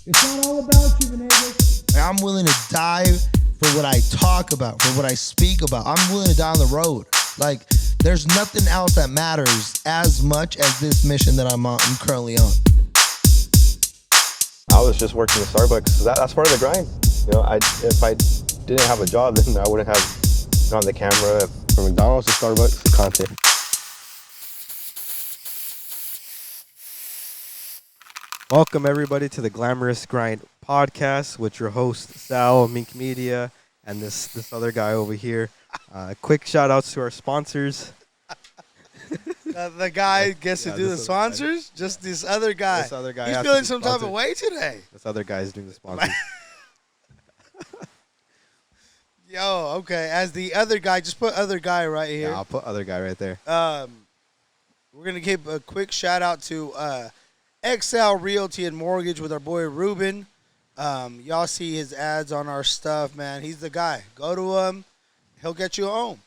It's not all about you, Venegas. I'm willing to die for what I talk about, for what I speak about. I'm willing to die on the road. Like, there's nothing else that matters as much as this mission that I'm currently on. I was just working at Starbucks. So that's part of the grind. You know, if I didn't have a job, then I wouldn't have gone on the camera from McDonald's to Starbucks to content. Welcome everybody to the Glamorous Grind podcast with your host Sal, Mink Media, and this other guy over here. Quick shout outs to our sponsors. The guy gets to do the sponsors? Just this other guy. This other guy. He's feeling some type of way today. This other guy is doing the sponsors. Yo, okay. As the other guy, just put other guy right here. Yeah, I'll put other guy right there. We're going to give a quick shout out to XL Realty and Mortgage with our boy Ruben. Y'all see his ads on our stuff, man. He's the guy. Go to him. He'll get you home.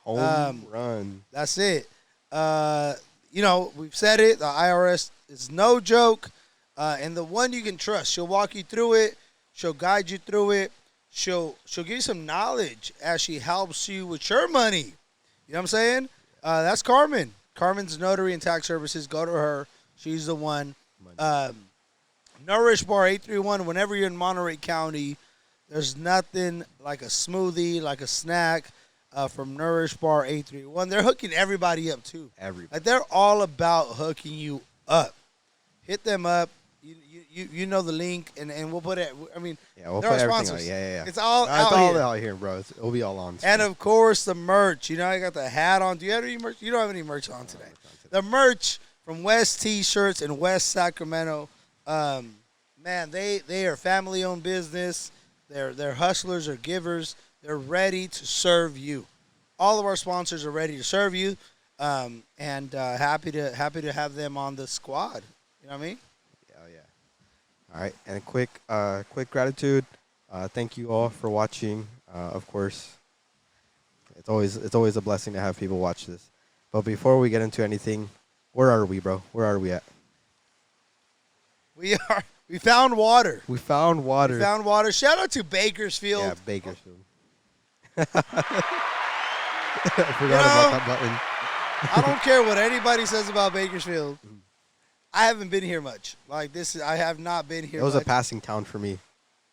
Home run. That's it. You know, we've said it. The IRS is no joke. And the one you can trust. She'll walk you through it. She'll guide you through it. She'll give you some knowledge as she helps you with your money. You know what I'm saying? That's Carmen. Carmen's Notary and Tax Services. Go to her. She's the one. Nourish Bar 831. Whenever you're in Monterey County, there's nothing like a smoothie, like a snack from Nourish Bar 831. They're hooking everybody up, too. Like, they're all about hooking you up. Hit them up. You know the link, and we'll put it. I mean, We'll put everything on. Yeah. It's all out here, bro. It'll be all on. And of course, the merch. You know, I got the hat on. Do you have any merch? You don't have any merch on today. The merch from West T-shirts in West Sacramento. Man, they are family-owned business. They're hustlers or givers. They're ready to serve you. All of our sponsors are ready to serve you, and happy to have them on the squad. You know what I mean? All right, and quick gratitude. Thank you all for watching. Of course, it's always a blessing to have people watch this. But before we get into anything, where are we, bro? Where are we at? We found water. We found water. Shout out to Bakersfield. Yeah, Bakersfield. I forgot about that button. I don't care what anybody says about Bakersfield. I haven't been here much. Like I have not been here. It was much. a passing town for me.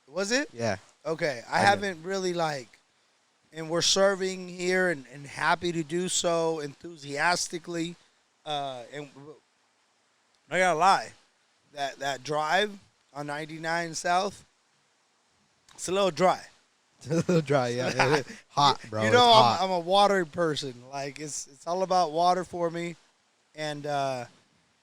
Was it? Yeah. Okay. I haven't really and we're serving here and happy to do so enthusiastically. And I gotta lie, that drive on 99 South, it's a little dry. It's a little dry, yeah. Hot, bro. You know, I'm a water person. Like it's all about water for me, and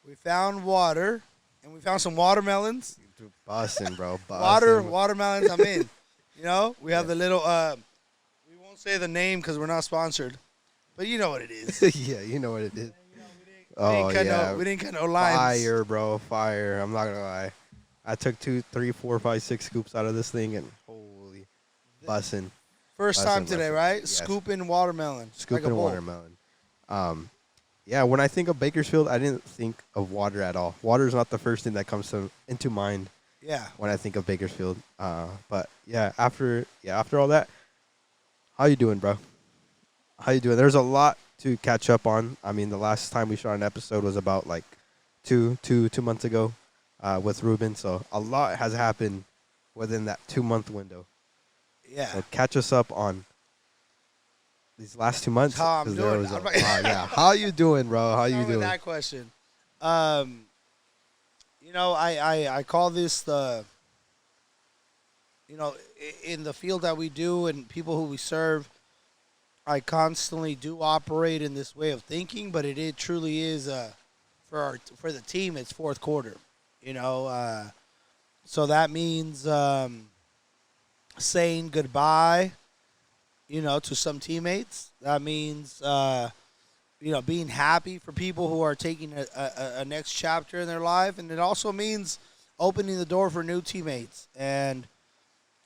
we found water, and we found some watermelons. Bussin', bro. Watermelons, I'm in. You know, we have the little, we won't say the name because we're not sponsored, but you know what it is. Yeah, you know what it is. We didn't cut no lines. Fire, bro. Fire. I'm not going to lie. I took 2, 3, 4, 5, 6 scoops out of this thing, and holy bussin'. First time today, right? Yes. Scooping watermelon. Scooping watermelon. Yeah, when I think of Bakersfield, I didn't think of water at all. Water is not the first thing that comes into mind. Yeah. When I think of Bakersfield, but yeah, after all that, how you doing, bro? How you doing? There's a lot to catch up on. I mean, the last time we shot an episode was about like two months ago, with Ruben. So a lot has happened within that 2-month window. Yeah. So catch us up on these last 2 months. How I'm doing. Yeah. How you doing, bro? How you doing? That question. You know, I call this the, you know, in the field that we do and people who we serve, I constantly do operate in this way of thinking, but it truly is for the team. It's fourth quarter, you know, so that means saying goodbye, you know, to some teammates. That means you know, being happy for people who are taking a next chapter in their life, and it also means opening the door for new teammates and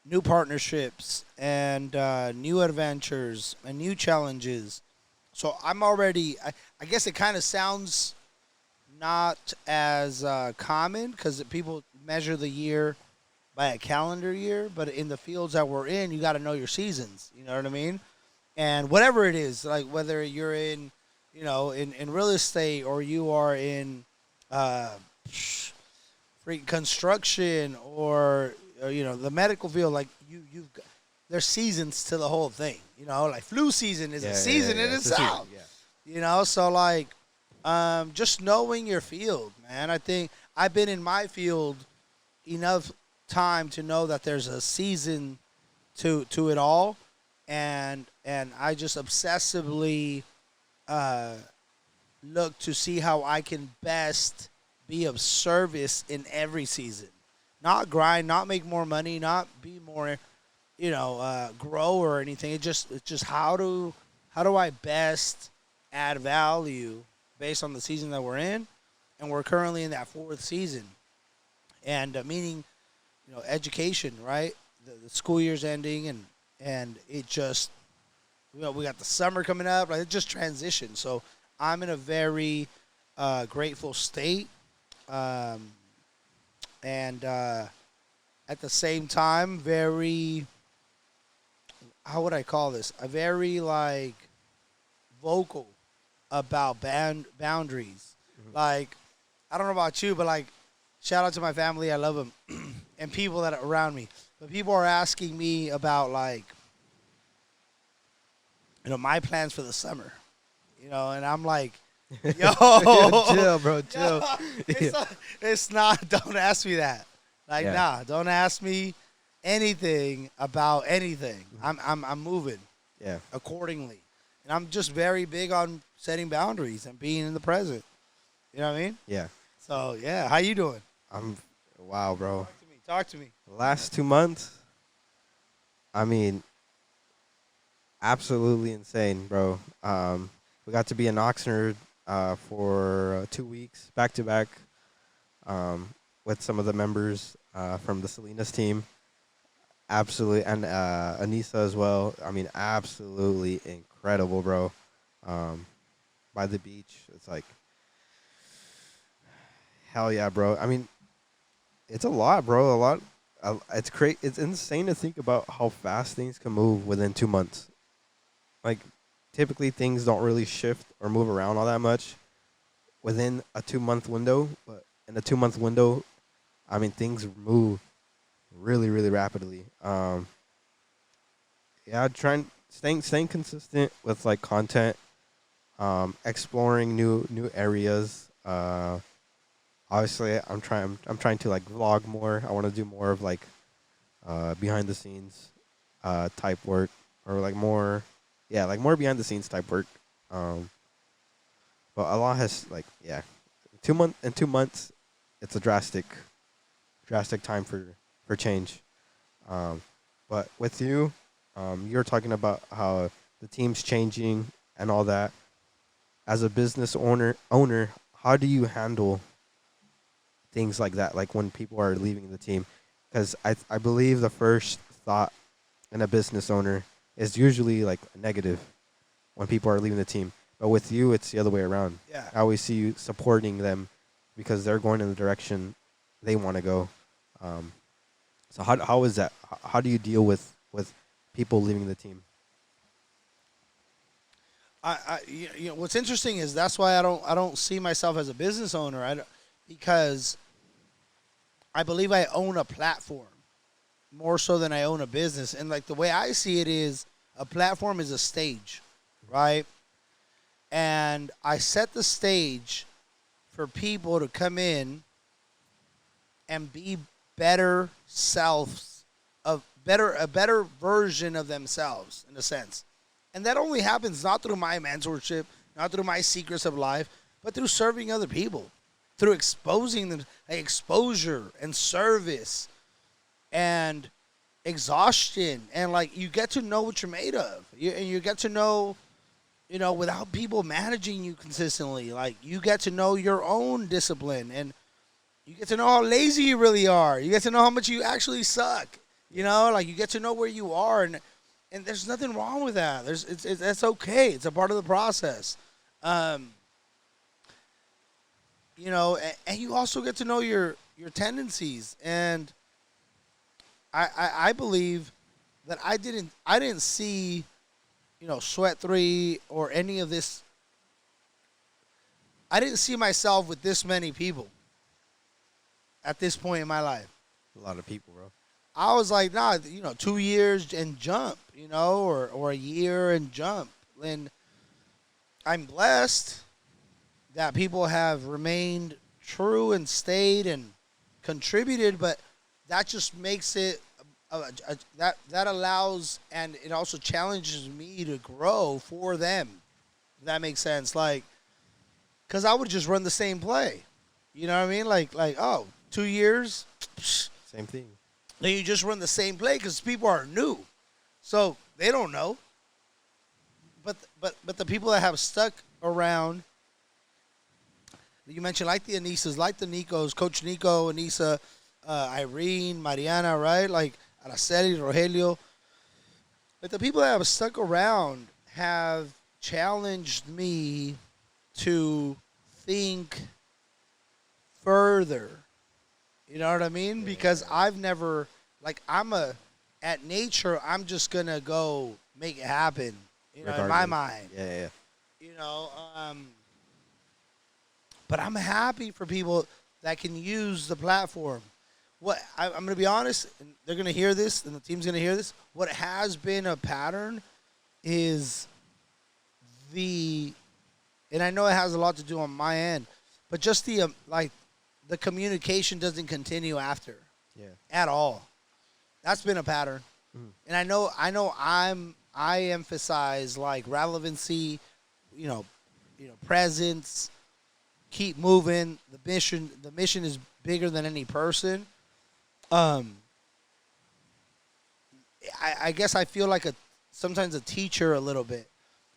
new partnerships and new adventures and new challenges. So I'm already, I guess it kind of sounds not as common because people measure the year by a calendar year, but in the fields that we're in, you got to know your seasons. You know what I mean? And whatever it is, like whether you're in, in real estate or you are in uh, freaking construction or the medical field, like there's seasons to the whole thing. Like flu season is a season in It's a season, itself. yeah. So like just knowing your field, man. I think I've been in my field enough time to know that there's a season to it all, and I just obsessively look to see how I can best be of service in every season. Not grind, not make more money, not be more, grow or anything. It's just how do I best add value based on the season that we're in, and we're currently in that fourth season, and meaning, education, right? The school year's ending, and it just, we got the summer coming up, like it just transitioned. So I'm in a very grateful state, and at the same time, very, how would I call this? A very like vocal about boundaries. Like, I don't know about you, but like, shout out to my family, I love them, and people that are around me. But people are asking me about like, my plans for the summer, and I'm like, yo, Chill, bro. Chill. it's not. Don't ask me that. Like, Yeah. nah, don't ask me anything about anything. I'm moving Yeah. accordingly, and I'm just very big on setting boundaries and being in the present. You know what I mean? Yeah. So yeah, how you doing? Wow, bro. Talk to me. Last 2 months, I mean, absolutely insane, bro. We got to be in Oxnard for 2 weeks, back to back, with some of the members from the Salinas team. Absolutely, and Anissa as well. I mean, absolutely incredible, bro. By the beach, it's like, hell yeah, bro. I mean, it's a lot, bro. A lot. It's crazy. It's insane to think about how fast things can move within 2 months. Like, typically things don't really shift or move around all that much within a 2-month window. But in a 2-month window, I mean, things move really, really rapidly. Staying consistent with like content, exploring new areas. Obviously, I'm trying to like vlog more. I want to do more of like behind the scenes type work, or like more behind the scenes type work. But a lot has like 2 months, it's a drastic time for change. But with you, you're talking about how the team's changing and all that. As a business owner, how do you handle things like that, like when people are leaving the team? Because I believe the first thought in a business owner is usually like negative when people are leaving the team. But with you, it's the other way around. Yeah. I always see you supporting them because they're going in the direction they want to go. So how is that? How do you deal with people leaving the team? What's interesting is that's why I don't see myself as a business owner. Because I believe I own a platform more so than I own a business. And like the way I see it is, a platform is a stage, right? And I set the stage for people to come in and be better selves, a better version of themselves in a sense. And that only happens not through my mentorship, not through my secrets of life, but through serving other people, through exposing them, like exposure and service and exhaustion. And like you get to know what you're made of. And you get to know, without people managing you consistently, like you get to know your own discipline, and you get to know how lazy you really are. You get to know how much you actually suck. Like you get to know where you are, and there's nothing wrong with that. That's okay. It's a part of the process. And you also get to know your your tendencies. And I believe that I didn't see, Sweat 3 or any of this. I didn't see myself with this many people at this point in my life. A lot of people, bro. I was like, nah, 2 years and jump, or a year and jump. And I'm blessed that people have remained true and stayed and contributed, but that just makes it that allows, and it also challenges me to grow for them. If that makes sense. Like, because I would just run the same play. You know what I mean? Like, 2 years, Same thing. then you just run the same play because people are new, so they don't know. But the people that have stuck around, you mentioned, like the Anisas, like the Nicos, Coach Nico, Anisa, Irene, Mariana, right? Like Araceli, Rogelio. But the people that have stuck around have challenged me to think further. You know what I mean? Because I've never, at nature, I'm just going to go make it happen, in my Regardless. mind. Yeah. But I'm happy for people that can use the platform. I'm going to be honest, and they're going to hear this, and the team's going to hear this. What has been a pattern is and I know it has a lot to do on my end, but just the communication doesn't continue after. Yeah. At all. That's been a pattern. And I know I emphasize relevancy, presence, keep moving. The mission is bigger than any person. I guess I feel like sometimes a teacher a little bit,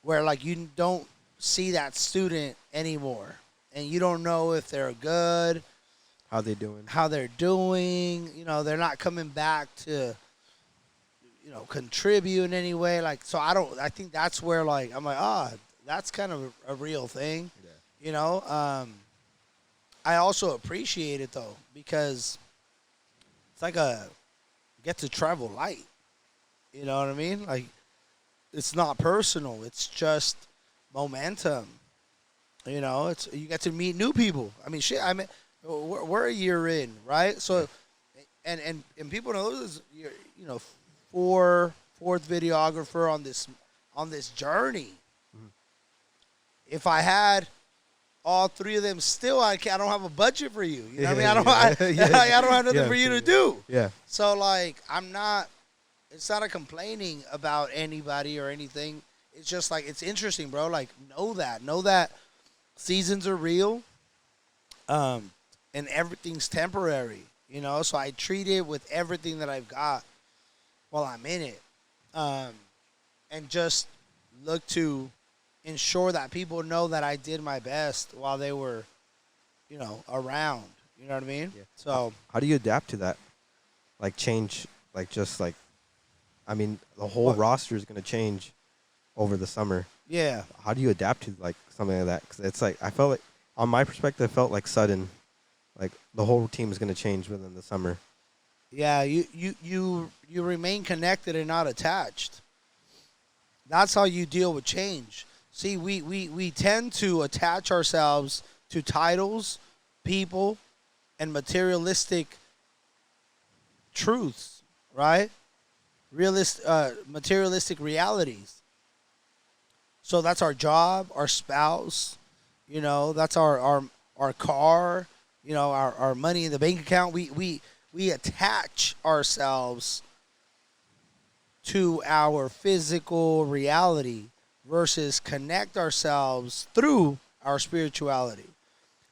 where you don't see that student anymore, and you don't know if they're good, How they doing? how they're doing. They're not coming back to contribute in any way. So I think that's where I'm like, that's kind of a real thing. Yeah. I also appreciate it though, because it's like get to travel light. You know what I mean? It's not personal. It's just momentum. It's you get to meet new people. I mean, shit. I mean, we're a year in, right? So, and people know this. Fourth videographer on this journey. Mm-hmm. If I had all three of them, still I don't have a budget for you. You know what I mean? I don't have nothing for you to do. Yeah. So I'm not. It's not a complaining about anybody or anything. It's just it's interesting, bro. Know that seasons are real, and everything's temporary. So I treat it with everything that I've got while I'm in it, and just look to ensure that people know that I did my best while they were, around. You know what I mean? Yeah. So How do you adapt to that? Change, I mean, the whole roster is going to change over the summer. yeah, How do you adapt to something like that? Because it's I felt on my perspective, it felt sudden, the whole team is going to change within the summer. yeah. You remain connected and not attached. That's how you deal with change. See, we tend to attach ourselves to titles, people, and materialistic truths, right? Materialistic realities. So that's our job, our spouse, that's our car, our money in the bank account. We attach ourselves to our physical reality versus connect ourselves through our spirituality.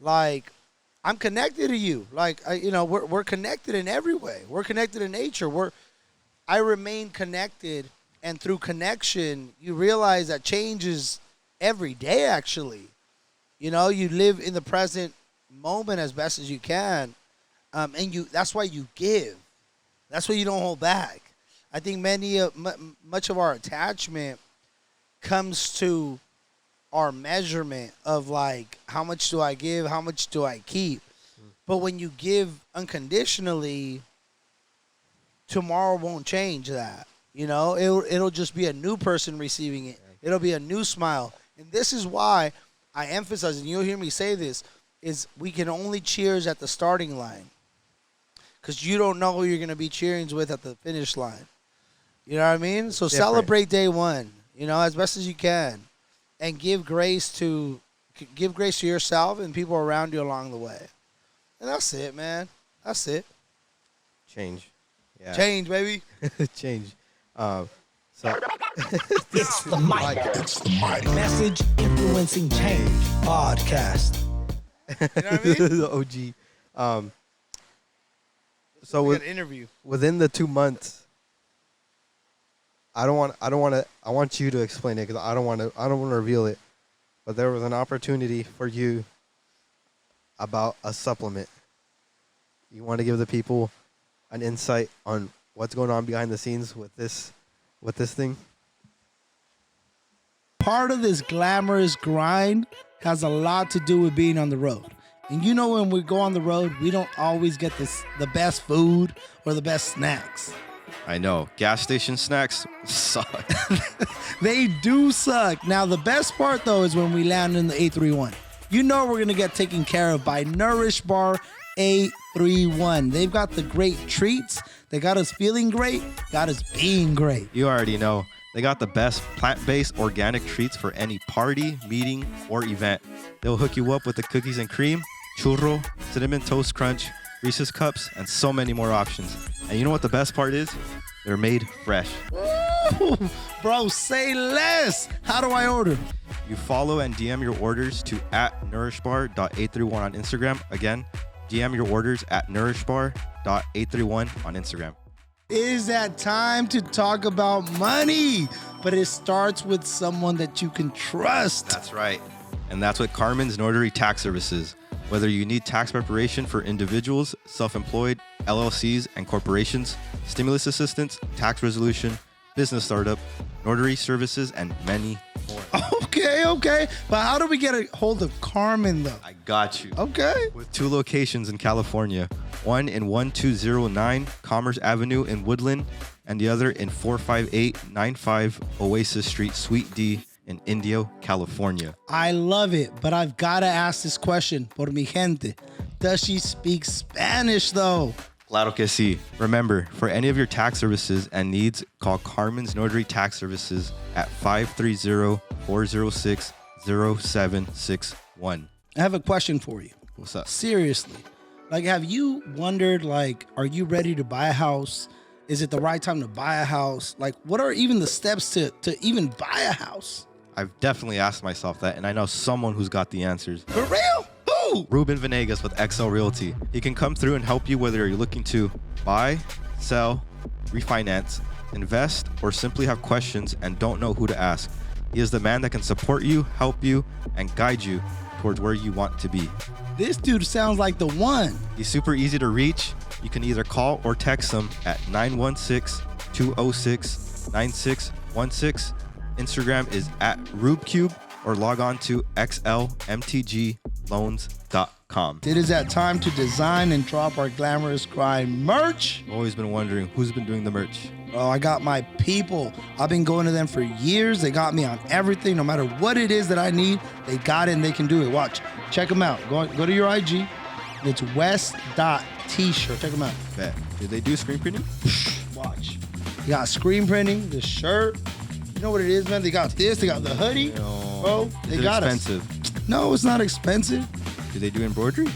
I'm connected to you. We're connected in every way. We're connected in nature. I remain connected, and through connection, you realize that change is every day. Actually, you live in the present moment as best as you can, and that's why you give. That's why you don't hold back. I think much of our attachment comes to our measurement of how much do I give, how much do I keep. But when you give unconditionally, tomorrow won't change that. You know, it'll just be a new person receiving it. It'll be a new smile. And this is why I emphasize, and you'll hear me say this, is we can only cheers at the starting line. Because you don't know who you're going to be cheering with at the finish line. You know what I mean? So celebrate day one, you know, as best as you can. And give grace to yourself and people around you along the way. And that's it, man. That's it. Change. Yeah. Change, baby. Change. It's the mic. Message influencing change podcast. You know what I mean? The OG. So We got an interview. within the 2 months, I want you to explain it because I don't want to reveal it. But there was an opportunity for you about a supplement. You want to give the people an insight on what's going on behind the scenes with this thing? Part of this glamorous grind has a lot to do with being on the road. And you know, when we go on the road, we don't always get the best food or the best snacks. I know. Gas station snacks suck. They do suck. Now, the best part, though, is when we land in the A31. You know we're going to get taken care of by Nourish Bar A31. They've got the great treats. They got us feeling great, got us being great. You already know. They got the best plant-based organic treats for any party, meeting, or event. They'll hook you up with the cookies and cream, churro, cinnamon toast crunch, Reese's cups, and so many more options. And you know what the best part is? They're made fresh. Ooh, bro, say less. How do I order? You follow and DM your orders to @nourishbar.831 on Instagram. Again, DM your orders @nourishbar.831 on Instagram. Is that time to talk about money? But it starts with someone that you can trust. That's right. And that's what Carmen's Notary Tax Services. Whether you need tax preparation for individuals, self-employed, LLCs, and corporations, stimulus assistance, tax resolution, business startup, notary services, and many more. Okay. But how do we get a hold of Carmen, though? I got you. Okay. With 2 locations in California, one in 1209 Commerce Avenue in Woodland, and the other in 45895 Oasis Street, Suite D in Indio, California. I love it, but I've got to ask this question por mi gente. Does she speak Spanish, though? Claro que sí. Remember, for any of your tax services and needs, call Carmen's Notary Tax Services at 530-406-0761. I have a question for you. What's up? Seriously. Like, have you wondered, like, are you ready to buy a house? Is it the right time to buy a house? Like, what are even the steps to even buy a house? I've definitely asked myself that, and I know someone who's got the answers. For real? Who? Ruben Venegas with XL Realty. He can come through and help you whether you're looking to buy, sell, refinance, invest, or simply have questions and don't know who to ask. He is the man that can support you, help you, and guide you towards where you want to be. This dude sounds like the one. He's super easy to reach. You can either call or text him at 916-206-9616. Instagram is @RubeCube or log on to xlmtgloans.com. It is that time to design and drop our Glamorous Grind merch. Always been wondering who's been doing the merch. Oh, I got my people. I've been going to them for years. They got me on everything. No matter what it is that I need, they got it and they can do it. Watch. Check them out. Go to your IG. It's west.t-shirt. Check them out. Bet. Did they do screen printing? Watch. You got screen printing, the shirt. You know what it is, man? They got this. They got the hoodie. No. Bro, they Is it got expensive? us. No, it's not expensive. Do they do embroidery?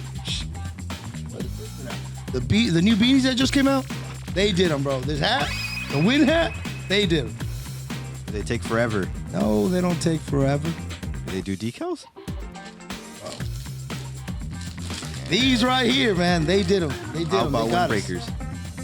The new beanies that just came out, they did them, bro. This hat, the wind hat, they did them. Do they take forever? No, they don't take forever. Do they do decals? These right here, man, they did them. They did How them. about They got us. windbreakers?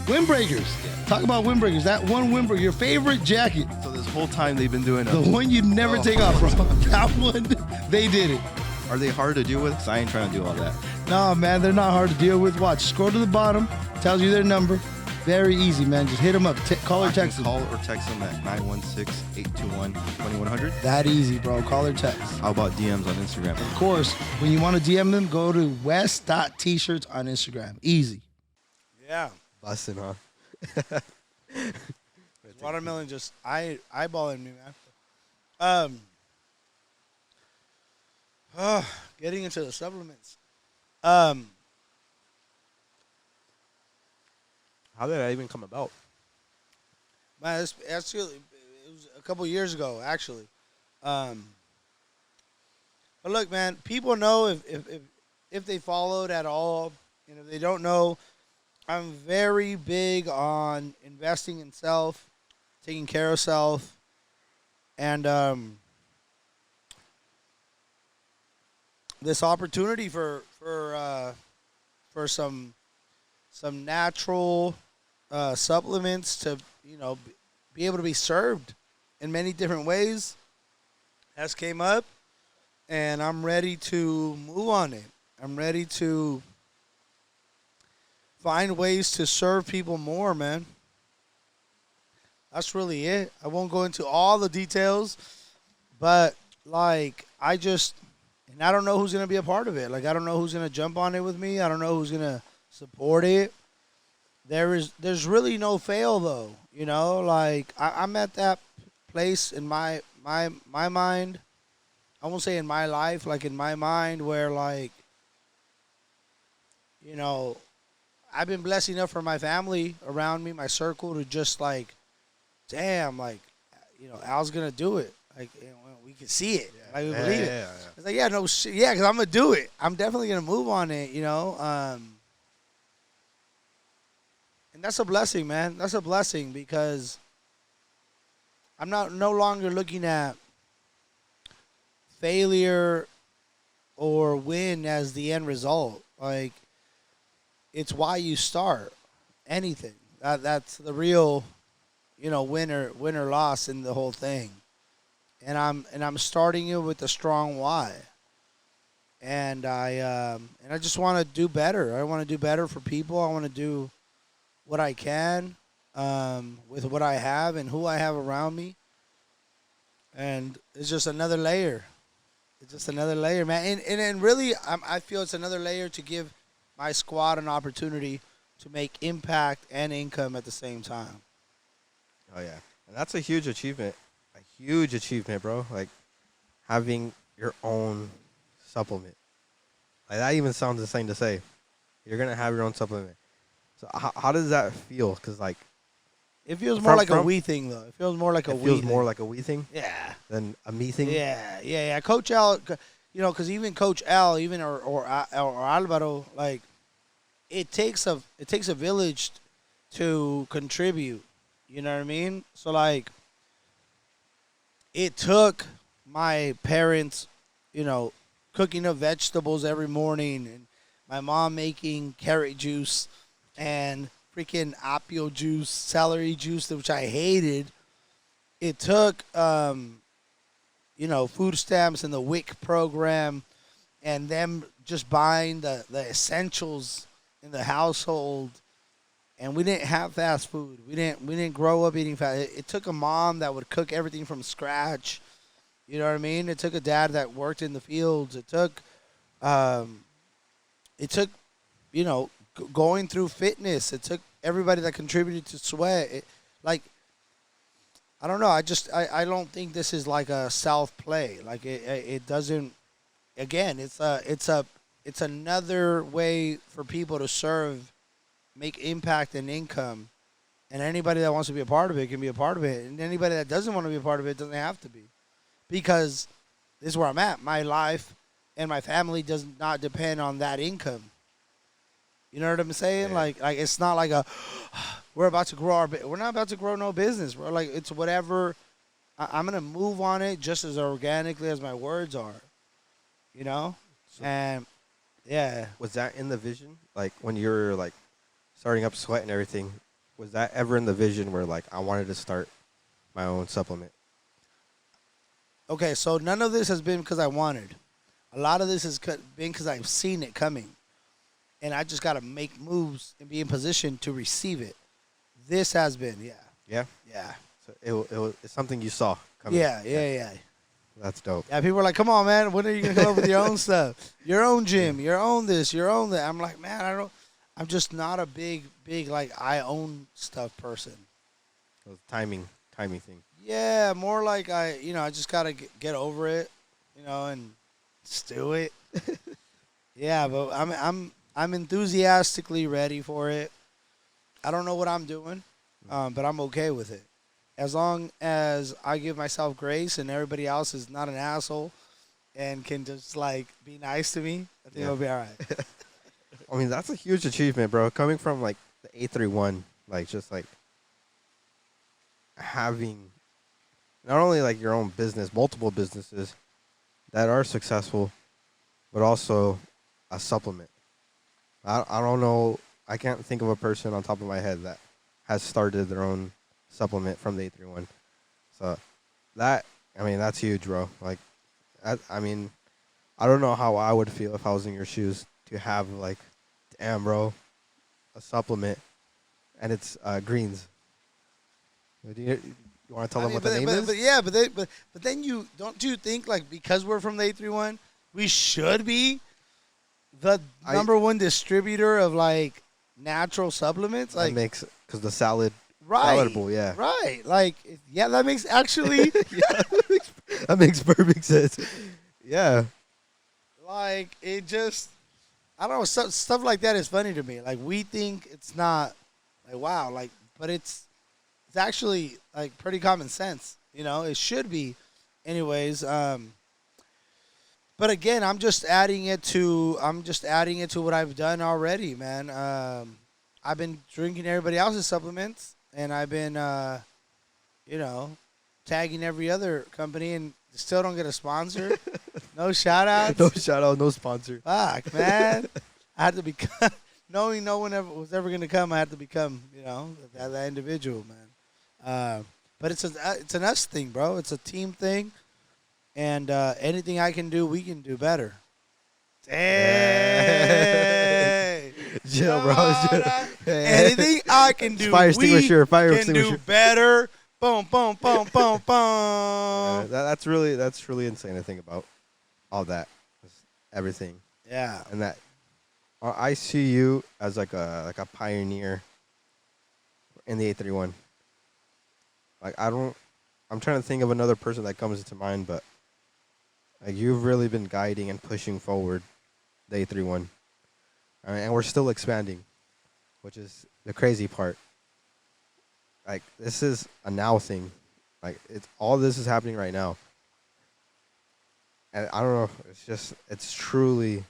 Windbreakers. Talk about windbreakers. That one windbreaker, your favorite jacket, So this whole time they've been doing the it. one you'd never take off, bro. That one, they did it. Are they hard to deal with? Because I ain't trying to do all that. No, man, they're not hard to deal with. Watch, scroll to the bottom, tells you their number. Very easy, man. Just hit them up. Call or text them. Call or text them at 916-821-2100. That easy, bro. Call or text. How about DMs on Instagram? Of course, when you want to DM them, go to west.tshirts on Instagram. Easy. Yeah. Busting, huh? Watermelon just eyeballing me, man. Getting into the supplements. How did that even come about? Man, it was a couple years ago, actually. But look, man, people know if they followed at all, and if they don't know, I'm very big on investing in self, taking care of self, and this opportunity for some natural supplements to be able to be served in many different ways has came up, and I'm ready to move on it. I'm ready to find ways to serve people more, man. That's really it. I won't go into all the details, but like I don't know who's gonna be a part of it. Like I don't know who's gonna jump on it with me. I don't know who's gonna support it. There's really no fail though. Like I'm at that place in my mind. I won't say in my life, like in my mind, where like I've been blessed enough for my family around me, my circle, to just like, damn, like, Al's gonna do it. Like, we can see it. Like, we believe it. It's like, yeah, no shit. Yeah, because I'm gonna do it. I'm definitely gonna move on it. And that's a blessing, man. That's a blessing because I'm no longer looking at failure or win as the end result. Like, it's why you start anything. That's the real, win or loss in the whole thing. And I'm starting it with a strong why. And I just want to do better. I want to do better for people. I want to do what I can with what I have and who I have around me. And it's just another layer. It's just another layer, man. And really, I feel it's another layer to give my squad an opportunity to make impact and income at the same time. Oh, yeah. And that's a huge achievement. A huge achievement, bro. Like, having your own supplement. Like, that even sounds insane to say. You're going to have your own supplement. So, how does that feel? Because, like... It feels more like a we thing, though. It feels more like a we thing. It feels more like a we thing? Yeah. Than a me thing? Yeah. Coach Al, because even Coach Al, or Alvaro, like, it takes a village to contribute. You know what I mean? So, like, it took my parents, cooking up vegetables every morning, and my mom making carrot juice and freaking apio juice, celery juice, which I hated. It took, food stamps and the WIC program and them just buying the essentials in the household. And we didn't have fast food. We didn't grow up eating fast. It took a mom that would cook everything from scratch. You know what I mean? It took a dad that worked in the fields. It took, going through fitness. It took everybody that contributed to Sweat. I don't know. I don't think this is like a self play. Like it doesn't. Again, it's another way for people to serve, make impact and income, and anybody that wants to be a part of it can be a part of it, and anybody that doesn't want to be a part of it doesn't have to be, because this is where I'm at. My life and my family does not depend on that income. You know what I'm saying? Yeah. Like it's not like we're about to grow we're not about to grow no business, bro. Like, it's whatever. I'm gonna move on it just as organically as my words are. So, and yeah. Was that in the vision? Like, when you were like starting up Sweat and everything, was that ever in the vision where like I wanted to start my own supplement? Okay, so none of this has been because I wanted. A lot of this has been because I've seen it coming. And I just got to make moves and be in position to receive it. This has been, yeah. Yeah. Yeah. So it's something you saw coming. Yeah. That's dope. Yeah, people are like, come on, man. When are you going to come up with your own stuff? Your own gym, your own this, your own that. I'm like, man, I'm just not a big, like, I own stuff person. Those timing thing. Yeah, more like I just got to get over it, and just do it. Yeah, but I'm enthusiastically ready for it. I don't know what I'm doing, but I'm okay with it. As long as I give myself grace and everybody else is not an asshole and can just, like, be nice to me, I think it'll be all right. I mean, that's a huge achievement, bro. Coming from, like, the 831, like, just, like, having not only, like, your own business, multiple businesses that are successful, but also a supplement. I don't know. I can't think of a person on top of my head that has started their own supplement from the 831. So that's huge, bro. Like, I don't know how I would feel if I was in your shoes to have, like, damn, bro, a supplement, and it's greens. Do you want to tell them what the name is? But then don't you think, like, because we're from the 831, we should be the number one distributor of, like, natural supplements? Like, because the salad bowl, yeah. Right. Like, yeah, that makes actually that makes perfect sense. Yeah. Like, it just, I don't know, stuff like that is funny to me. Like, we think it's not, like, wow, like, but it's actually, like, pretty common sense. It should be. Anyways, but again, I'm just adding it to what I've done already, man. I've been drinking everybody else's supplements, and I've been, tagging every other company, and still don't get a sponsor. No shout outs. No shout out, no sponsor. Fuck, man. I had to become, knowing no one was ever going to come, I had to become, that individual, man. But it's an us thing, bro. It's a team thing. And anything I can do, we can do better. Hey. Chill, bro. Anything I can do, Fire extinguisher. can do better. Boom, boom, boom, boom, boom. That's really insane to think about. All that, everything. Yeah. And that, I see you as like a pioneer in the 831. Like, I'm trying to think of another person that comes to mind, but, like, you've really been guiding and pushing forward the 831. And we're still expanding, which is the crazy part. Like, this is a now thing. Like, all this is happening right now. And I don't know, it's truly,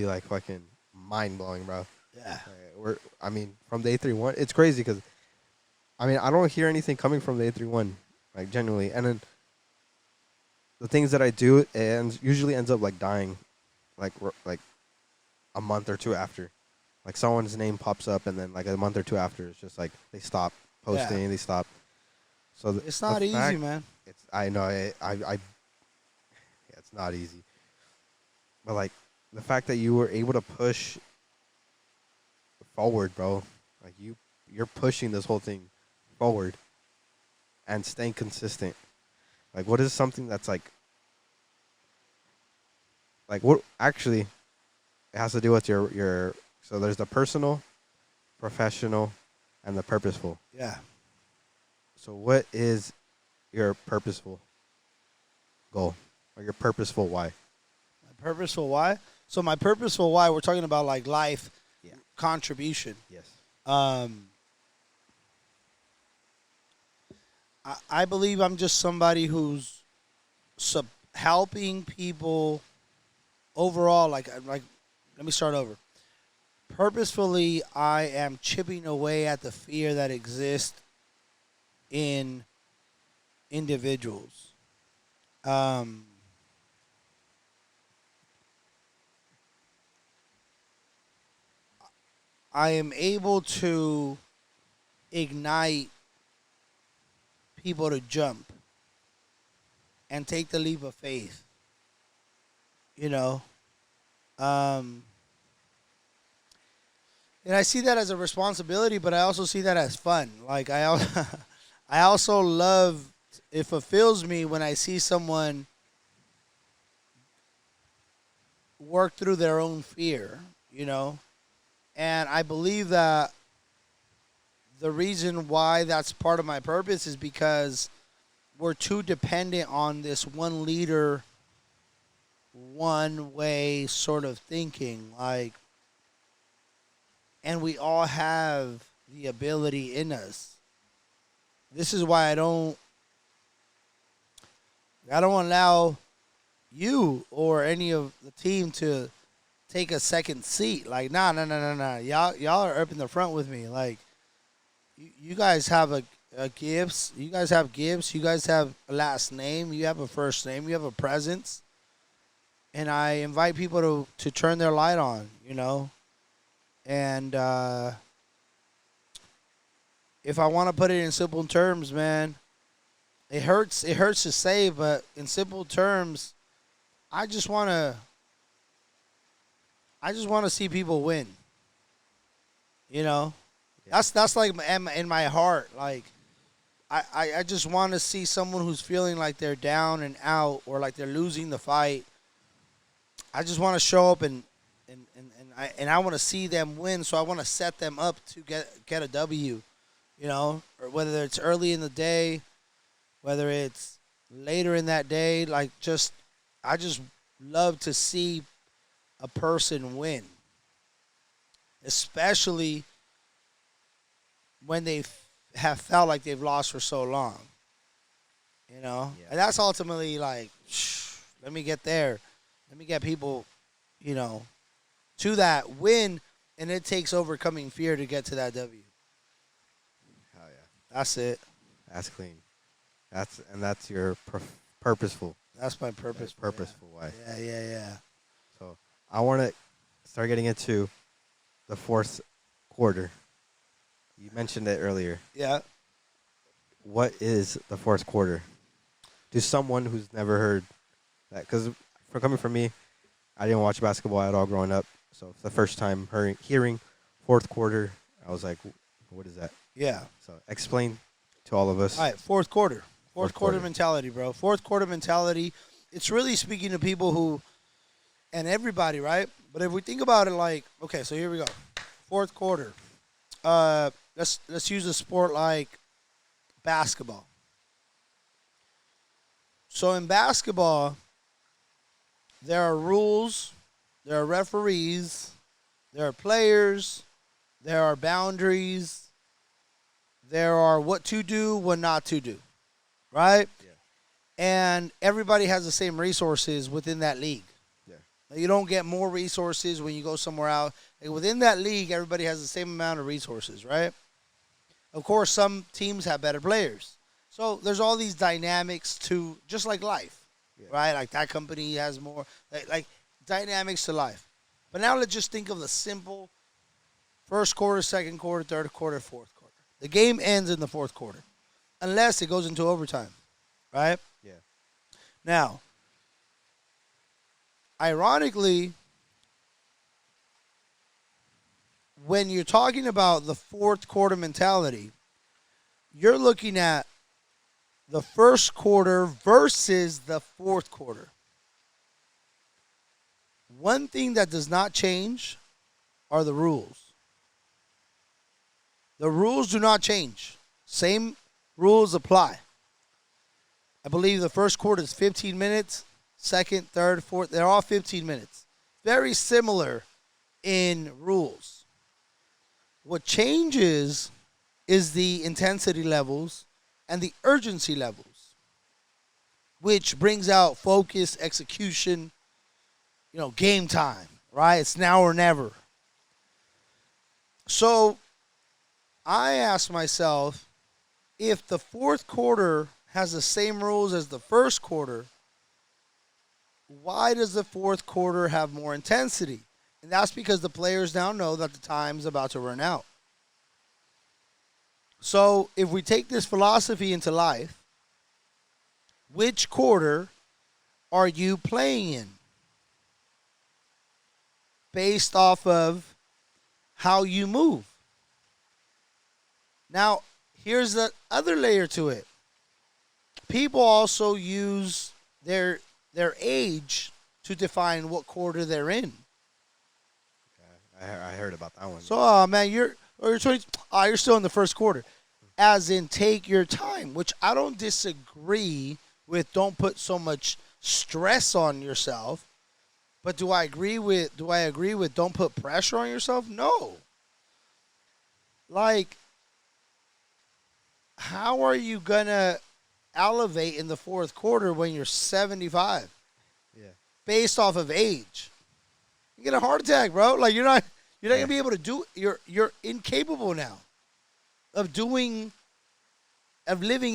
like, fucking mind-blowing, bro. Yeah. From the 831, it's crazy because, I don't hear anything coming from the 831, like, genuinely. And then the things that I do, usually ends up, like, dying, like a month or two after. Like, someone's name pops up, and then, like, a month or two after, it's just, like, they stop posting, they stop. So it's not easy, man. I know, it's not easy. But, like, the fact that you were able to push forward, bro, like, you're pushing this whole thing forward and staying consistent. Like, what is something that's, like, what actually, it has to do with your so there's the personal, professional, and the purposeful. Yeah. So what is your purposeful goal or your purposeful why? My purposeful why? So my purposeful why, we're talking about, like, life contribution. Yes. I believe I'm just somebody who's helping people overall. Like, let me start over. Purposefully, I am chipping away at the fear that exists in individuals. I am able to ignite people to jump and take the leap of faith. And I see that as a responsibility, but I also see that as fun. Like I also love, it fulfills me when I see someone work through their own fear, you know? And I believe that the reason why that's part of my purpose is because we're too dependent on this one leader, one way sort of thinking. Like, and we all have the ability in us. This is why I don't allow you or any of the team to take a second seat. Like, nah. Y'all are up in the front with me. Like, you guys have a gifts. You guys have gifts. You guys have a last name. You have a first name. You have a presence. And I invite people to turn their light on, you know. And if I want to put it in simple terms, man, it hurts. It hurts to say, but in simple terms, I just want to see people win. You know, that's like in my heart. Like, I just want to see someone who's feeling like they're down and out or like they're losing the fight. I just want to show up and I want to see them win. So I want to set them up to get a W. You know, or whether it's early in the day, whether it's later in that day, like I just love to see a person win, especially when they have felt like they've lost for so long. You know, and that's ultimately like, let me get there, let me get people, you know, to that win, and it takes overcoming fear to get to that W. Hell yeah. That's it. That's clean. That's your purposeful. That's my purpose. That's purposeful way. Yeah. So I want to start getting into the fourth quarter. You mentioned it earlier. Yeah. What is the fourth quarter? To someone who's never heard that, because coming from me, I didn't watch basketball at all growing up. So for the first time hearing fourth quarter, I was like, what is that? Yeah. So explain to all of us. All right, fourth quarter. Fourth quarter quarter. mentality, bro. Fourth quarter mentality. It's really speaking to people who, and everybody, right? But if we think about it like, okay, so here we go. Fourth quarter. Let's use a sport like basketball. So in basketball, there are rules, there are referees, there are players, there are boundaries, there are what to do, what not to do, right? Yeah. And everybody has the same resources within that league. Yeah. Like, you don't get more resources when you go somewhere else. Like, within that league, everybody has the same amount of resources, right? Of course, some teams have better players. So there's all these dynamics to, just like life, right? Like, that company has more, like dynamics to life. But now let's just think of the simple first quarter, second quarter, third quarter, fourth quarter. The game ends in the fourth quarter, unless it goes into overtime, right? Yeah. Now, ironically, when you're talking about the fourth quarter mentality, you're looking at the first quarter versus the fourth quarter. One thing that does not change are the rules. The rules do not change. Same rules apply. I believe the first quarter is 15 minutes. Second, third, fourth, they're all 15 minutes. Very similar in rules. What changes is the intensity levels and the urgency levels, which brings out focus, execution, game time, right? It's now or never. So I ask myself, if the fourth quarter has the same rules as the first quarter, why does the fourth quarter have more intensity? And that's because the players now know that the time's about to run out. So if we take this philosophy into life, which quarter are you playing in? Based off of how you move. Now, here's the other layer to it. People also use their age to define what quarter they're in. I heard about that one. So, man, you're 20. You're still in the first quarter, as in take your time. Which I don't disagree with. Don't put so much stress on yourself. But do I agree with? Don't put pressure on yourself? No. Like, how are you gonna elevate in the fourth quarter when you're 75? Yeah. Based off of age, you get a heart attack, bro. Like you're not gonna be able to do. You're incapable now of living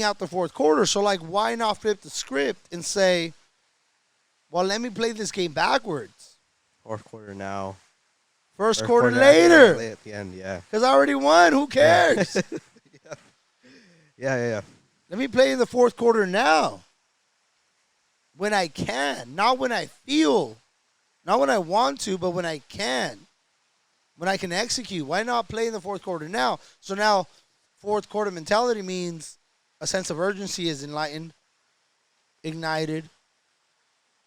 out the fourth quarter. So like, why not flip the script and say, well, let me play this game backwards. Fourth quarter now. First quarter later. At the end, yeah. Because I already won. Who cares? Yeah. Let me play in the fourth quarter now. When I can. Not when I feel. Not when I want to, but when I can. When I can execute. Why not play in the fourth quarter now? So now, fourth quarter mentality means a sense of urgency is ignited,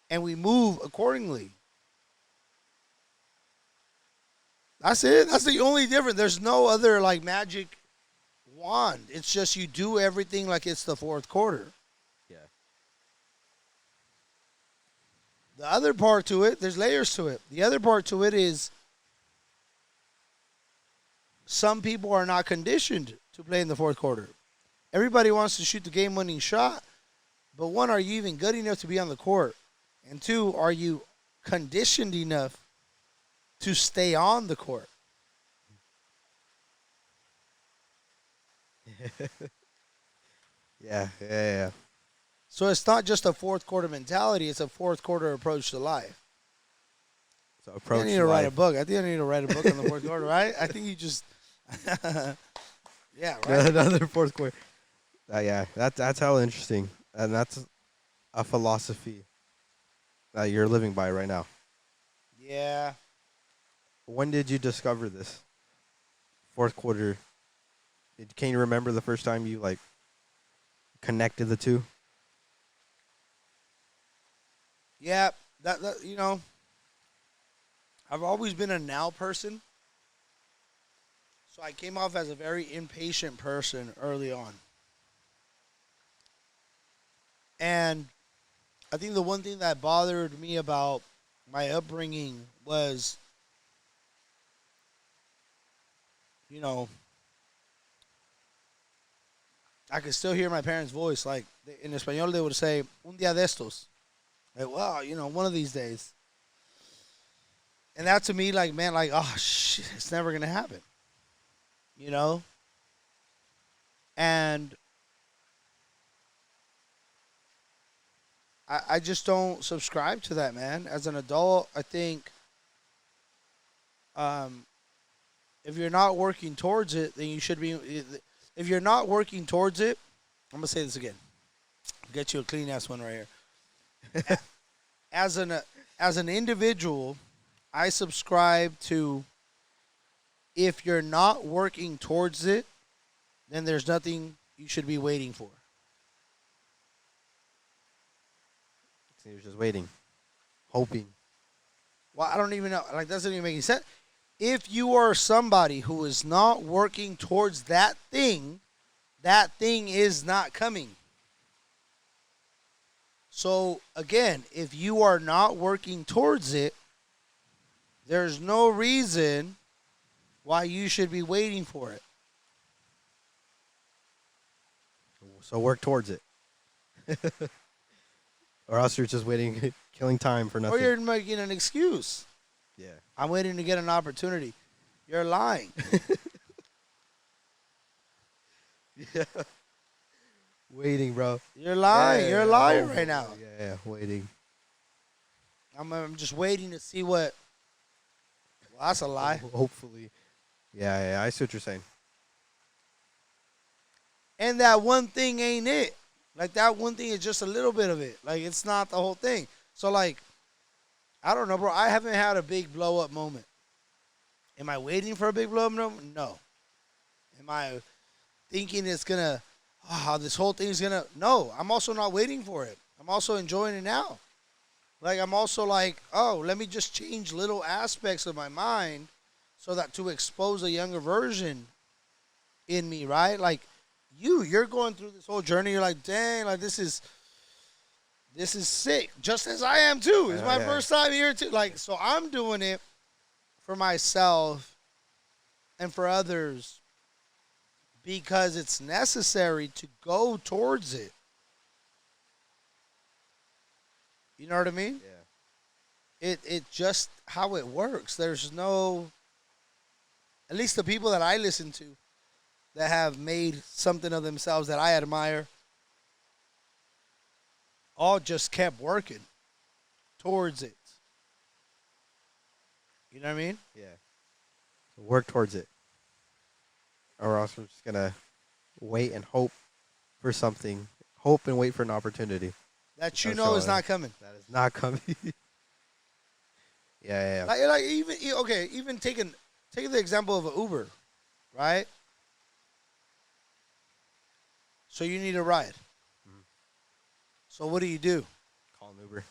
and we move accordingly. That's it. That's the only difference. There's no other like magic wand. It's just you do everything like it's the fourth quarter. Yeah. The other part to it, there's layers to it. The other part to it is some people are not conditioned to play in the fourth quarter. Everybody wants to shoot the game-winning shot, but one, are you even good enough to be on the court? And two, are you conditioned enough to stay on the court? Yeah. So it's not just a fourth quarter mentality, it's a fourth quarter approach to life. So I approach need to write a life. book. I think I need to write a book on the fourth quarter, right? I think you just yeah, right. Another fourth quarter. Yeah, that's hella interesting, and that's a philosophy that you're living by right now. Yeah. When did you discover this? Fourth quarter. Can you remember the first time you like connected the two? Yeah, that you know, I've always been a now person. So I came off as a very impatient person early on. And I think the one thing that bothered me about my upbringing was, you know, I could still hear my parents' voice. Like, in Espanol, they would say, un día de estos. Like, wow, you know, one of these days. And that to me, like, man, like, oh, shit, it's never going to happen. You know? And I just don't subscribe to that, man. As an adult, I think if you're not working towards it, then you should be. If you're not working towards it, I'm going to say this again. Get you a clean-ass one right here. As an individual, I subscribe to if you're not working towards it, then there's nothing you should be waiting for. So you're just waiting, hoping. Well, I don't even know. Like, that doesn't even make any sense. If you are somebody who is not working towards that thing is not coming. So, again, if you are not working towards it, there's no reason why you should be waiting for it. So work towards it. Or else you're just waiting, killing time for nothing. Or you're making an excuse. Yeah. I'm waiting to get an opportunity. You're lying. Yeah. Waiting, bro. You're lying. You're a liar right now. Yeah, waiting. I'm just waiting to see what. Well, that's a lie. Hopefully. Yeah, I see what you're saying. And that one thing ain't it. Like, that one thing is just a little bit of it. Like, it's not the whole thing. So, like, I don't know, bro. I haven't had a big blow-up moment. Am I waiting for a big blow up? No. Am I thinking it's gonna, how this whole thing's gonna? No, I'm also not waiting for it. I'm also enjoying it now. Like I'm also like, oh, let me just change little aspects of my mind so that to expose a younger version in me, right? Like you're going through this whole journey. You're like, dang, like this is sick, just as I am too. It's my first time here too. Like, so I'm doing it for myself and for others because it's necessary to go towards it. You know what I mean? Yeah. It just how it works. There's no, at least the people that I listen to that have made something of themselves that I admire, all just kept working towards it. You know what I mean? Yeah. So work towards it. Or else we're just gonna wait and hope for something. Hope and wait for an opportunity. That you I'm know is sure not coming. that is not coming. Yeah. Like even okay, even take the example of an Uber, right? So you need a ride. So what do? Call an Uber.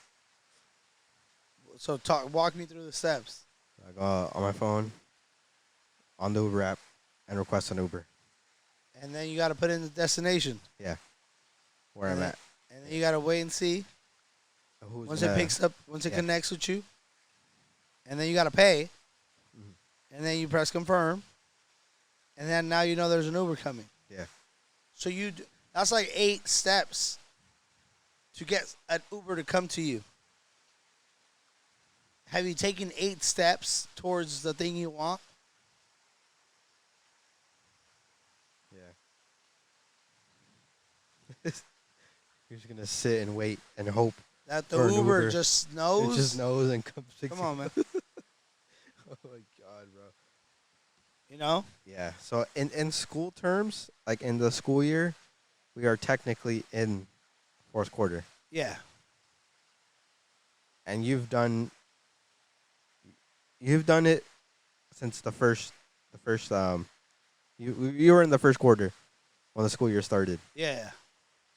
So walk me through the steps. I go on my phone, on the Uber app, and request an Uber. And then you got to put in the destination. Yeah. Where I'm at. And then you got to wait and see. Who's Once gonna- it picks up, once it yeah. connects with you. And then you got to pay. Mhm. And then you press confirm. And then now you know there's an Uber coming. Yeah. So that's like 8 steps to get an Uber to come to you. Have you taken 8 steps towards the thing you want? Yeah. You're just gonna sit and wait and hope. That the For an Uber Uber. just knows? It just knows and comes. Come on, man. Oh my god, bro. You know? Yeah. So in school terms, like in the school year, we are technically in fourth quarter, Yeah. and you've done it since the first you were in the first quarter when the school year started. Yeah.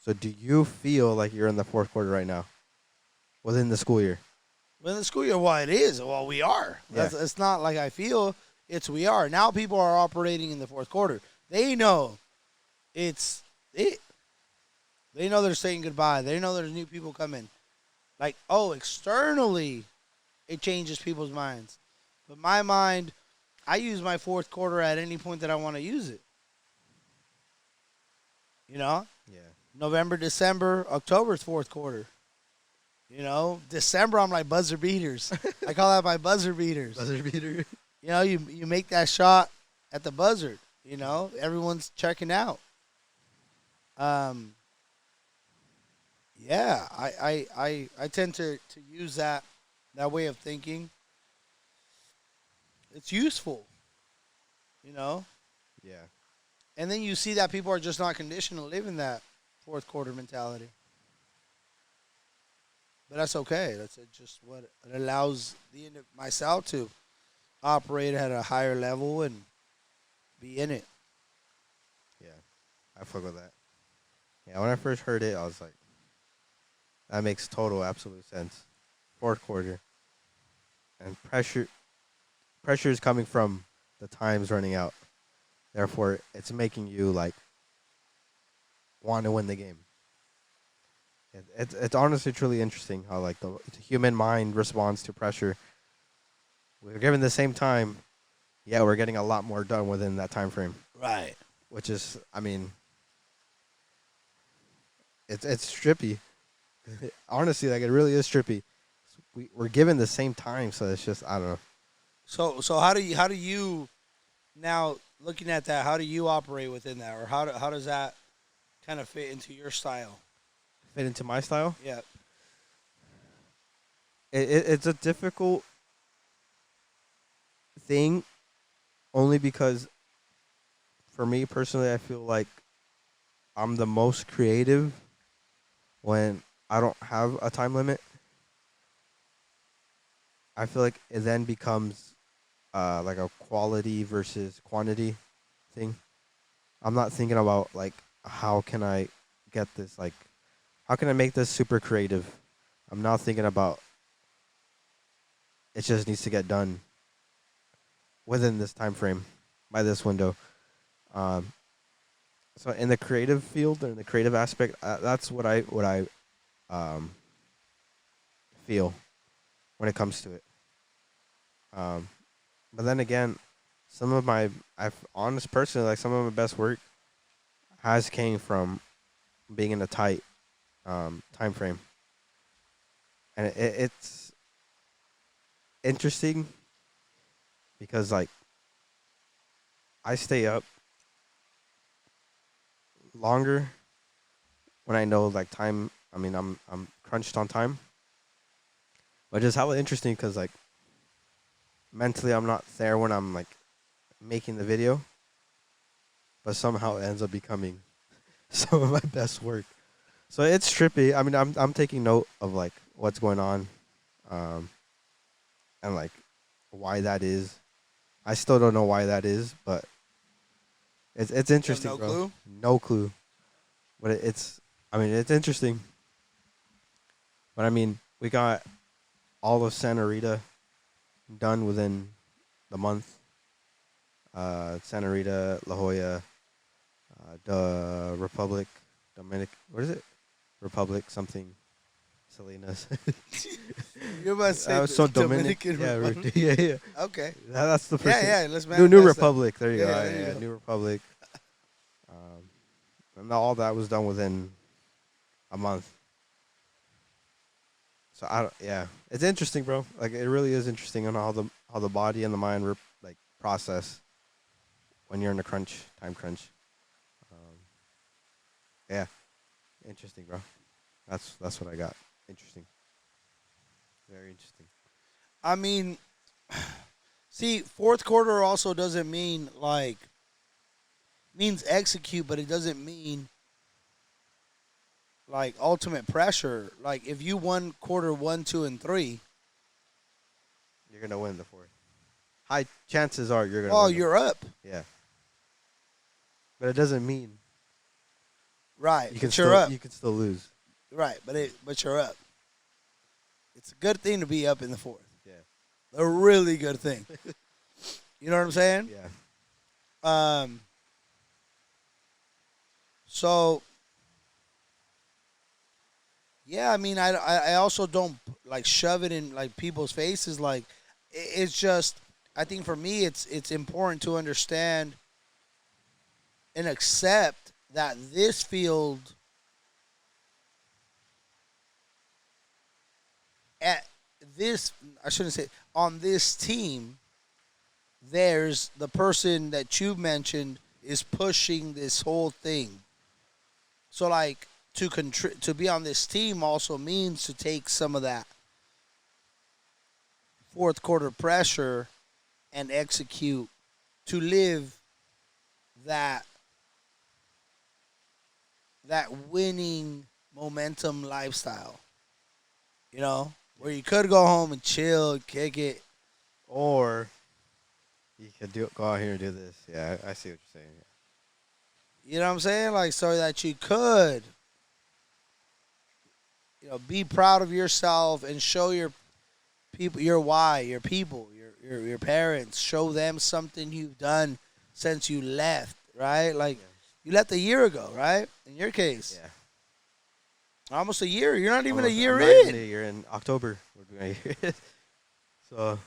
So do you feel like you're in the fourth quarter right now, within the school year? Well, the school year, well, it is. Well, we are. Yeah. It's not like I feel. It's we are. Now people are operating in the fourth quarter. They know it's it. They know they're saying goodbye. They know there's new people coming. Like, oh, externally, it changes people's minds. But my mind, I use my fourth quarter at any point that I want to use it. You know? Yeah. November, December, October's fourth quarter. You know, December I'm like buzzer beaters. I call that my buzzer beaters. Buzzer beater. You know, you make that shot at the buzzard. You know, everyone's checking out. Yeah, I tend to use that way of thinking. It's useful. You know, Yeah. and then you see that people are just not conditioned to live in that fourth quarter mentality. But that's okay. That's just what it allows myself to operate at a higher level and be in it. Yeah. I fuck with that. Yeah. When I first heard it, I was like, that makes total absolute sense. Fourth quarter. And pressure is coming from the times running out. Therefore, it's making you like want to win the game. It's honestly truly interesting how like the human mind responds to pressure. We're given the same time, yeah, we're getting a lot more done within that time frame. Right. Which is, I mean, it's trippy. Honestly, like it really is trippy. We're given the same time, so it's just I don't know. So how do you now looking at that? How do you operate within that, or how does that kind of fit into your style? Fit into my style. Yeah. It's a difficult thing, only because for me personally, I feel like I'm the most creative when I don't have a time limit. I feel like it then becomes like a quality versus quantity thing. I'm not thinking about like how can I get this like how can I make this super creative. I'm now thinking about it just needs to get done within this time frame by this window. Um, so in the creative field or in the creative aspect, that's what I um, feel when it comes to it. Um, but then again, some of my I've honest personally like some of my best work has came from being in a tight time frame, and it's interesting because like I stay up longer when I know like time. I mean, I'm crunched on time, but it's hella interesting because like mentally I'm not there when I'm like making the video, but somehow it ends up becoming some of my best work. So it's trippy. I mean, I'm taking note of like what's going on, um, and like why that is. I still don't know why that is, but it's interesting, no bro. clue? No clue. But it's I mean it's interesting. But I mean we got all of Santa Rita done within the month. Santa Rita, La Jolla, the Republic, what is it? Republic something, Salinas. You're about to say So the Dominican yeah, Republic? yeah. Okay. That's the first. Yeah, let's New manifest that. Republic. There you go. Yeah, there you Yeah, go. New Republic. And all that was done within a month. So I don't. Yeah, it's interesting, bro. Like it really is interesting on how the body and the mind like process when you're in a time crunch. Um, yeah, interesting, bro. That's what I got. Interesting. Very interesting. I mean, see, fourth quarter also doesn't mean like means execute, but it doesn't mean like ultimate pressure. Like if you won quarter 1, 2, and 3, You're gonna win the fourth. High chances are you're gonna. oh, win you're up, Yeah. But it doesn't mean right? you can But you're still up, you can still lose. right? But you're up. It's a good thing to be up in the fourth. Yeah. A really good thing. You know what I'm saying? Yeah. So yeah, I mean, I also don't like shove it in like people's faces. Like it's just, I think for me, it's important to understand and accept that this field at this, I shouldn't say on this team, there's the person that you mentioned is pushing this whole thing. So like to be on this team also means to take some of that fourth quarter pressure and execute to live that winning momentum lifestyle. You know, where you could go home and chill, kick it. Or you could go out here and do this. Yeah, I see what you're saying. You know what I'm saying? Like so that you could, be proud of yourself and show your people, your why, your people, your parents. Show them something you've done since you left, right? Like you left a year ago, right? In your case, Yeah. almost a year. You're not even a Almost- year I'm not in. even a year in October. We're doing a year. So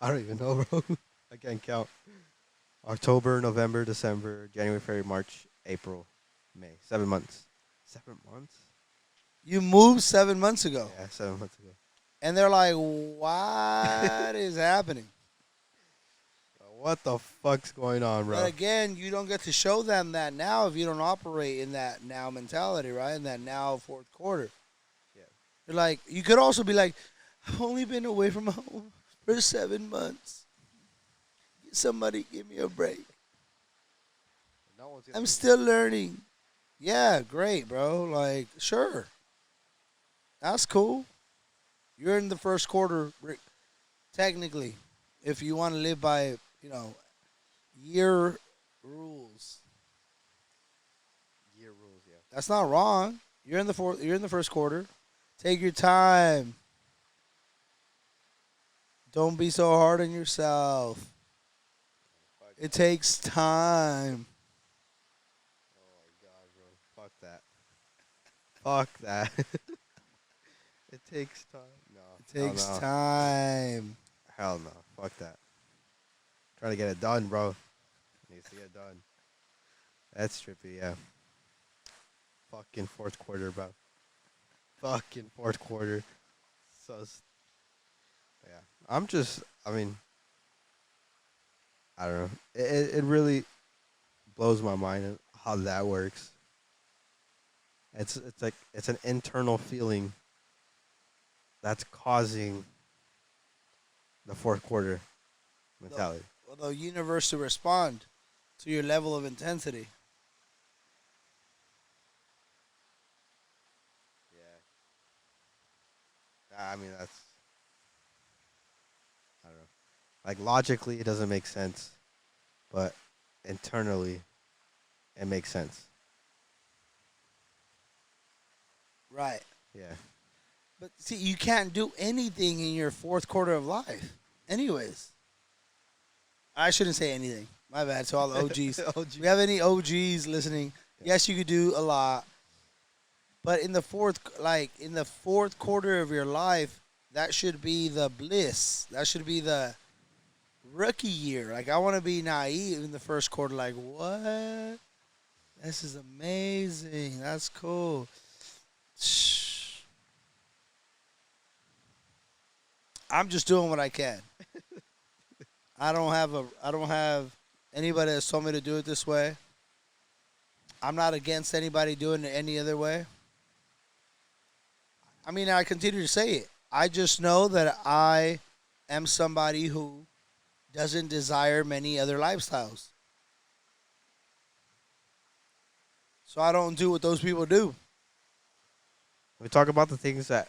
I don't even know, bro. I can't count. October, November, December, January, February, March, April, May. 7 months. 7 months? You moved 7 months ago, Yeah, 7 months ago. and they're like, "What is happening?" What the fuck's going on, bro? But again, you don't get to show them that now if you don't operate in that now mentality, right? In that now fourth quarter. Yeah. You're like, you could also be like, I've only been away from home for 7 months. Somebody give me a break. No one's gonna I'm do still learning. Yeah, great, bro. Like, sure. That's cool. You're in the first quarter, technically. if you want to live by, year rules. Year rules, yeah. That's not wrong. You're in the fourth. You're in the first quarter. Take your time. Don't be so hard on yourself. It takes time. Oh my god, bro. Fuck that. Fuck that. It takes time. No. It takes time. Hell no. Fuck that. Trying to get it done, bro. Needs to get done. That's trippy, yeah. Fucking fourth quarter, bro. Fucking fourth quarter. Yeah. I mean, I don't know. It really blows my mind how that works. It's like it's an internal feeling that's causing the fourth quarter mentality. Well, the universe to respond to your level of intensity. Yeah. I mean, I don't know. Like logically, it doesn't make sense, but internally, it makes sense. Right. Yeah. But see, you can't do anything in your fourth quarter of life. Anyways. I shouldn't say anything. My bad to all the OGs. OG. We have any OGs listening? Yeah. Yes, you could do a lot. But in the fourth quarter of your life, that should be the bliss. That should be the rookie year. Like I want to be naive in the first quarter. Like what? This is amazing. That's cool. I'm just doing what I can. I don't have anybody that's told me to do it this way. I'm not against anybody doing it any other way. I mean, I continue to say it. I just know that I am somebody who doesn't desire many other lifestyles. So I don't do what those people do. We talk about the things that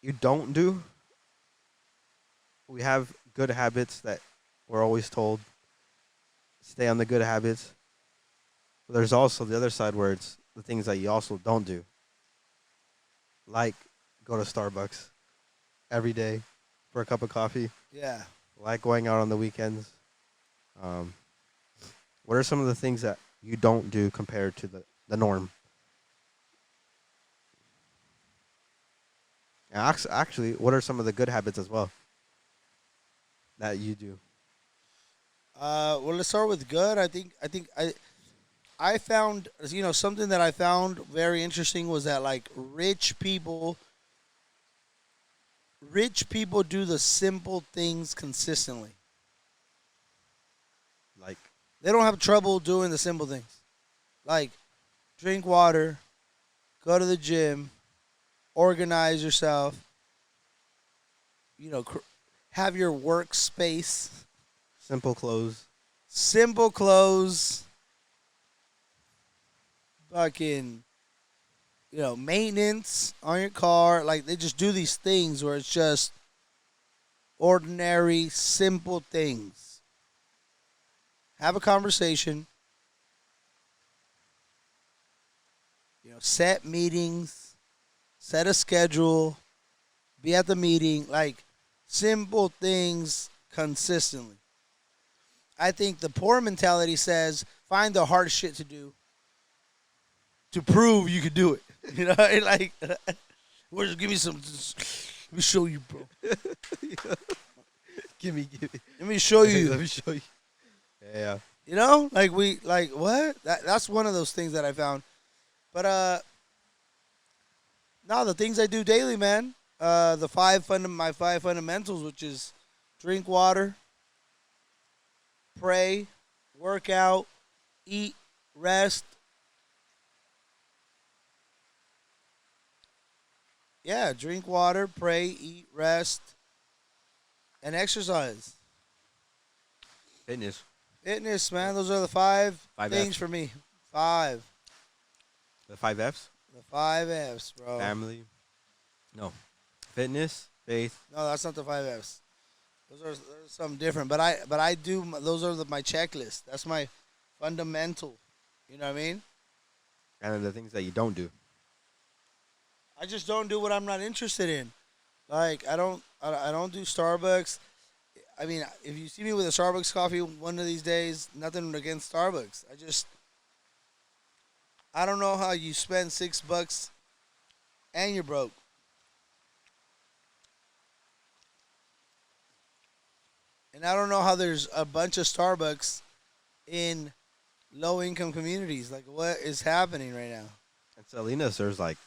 you don't do. We have good habits that we're always told stay on the good habits. But there's also the other side where it's the things that you also don't do. Like go to Starbucks every day for a cup of coffee. Yeah. Like going out on the weekends. What are some of the things that you don't do compared to the norm? And actually, what are some of the good habits as well that you do? Well, let's start with good. I found, something that I found very interesting was that like rich people do the simple things consistently. Like, They don't have trouble doing the simple things. Like drink water, go to the gym, organize yourself, have your workspace, simple clothes. simple clothes, fucking, maintenance on your car. Like they just do these things where it's just ordinary, simple things. Have a conversation. Set meetings, set a schedule, be at the meeting, like simple things consistently. I think the poor mentality says find the hard shit to do to prove you can do it. Like, well, just give me some. Let me show you, bro. Give me. Let me show you. Let me show you. Yeah. Like what? That's one of those things that I found. But no, the things I do daily, man. My five fundamentals, which is drink water, pray, work out, eat, rest. Yeah, drink water, pray, eat, rest, and exercise. Fitness. Fitness, man. Those are the five Five things Fs. for me. Five. The 5 Fs. The 5 Fs, bro. Family. No. Fitness, faith. No, that's not the 5 Fs. Those are something different. But I do. Those are my checklist. That's my fundamental. You know what I mean? And the things that you don't do. I just don't do what I'm not interested in. Like I don't do Starbucks. I mean, if you see me with a Starbucks coffee one of these days, nothing against Starbucks. I don't know how you spend $6 and you're broke. And I don't know how there's a bunch of Starbucks in low income communities. Like, what is happening right now? And Salinas, there's like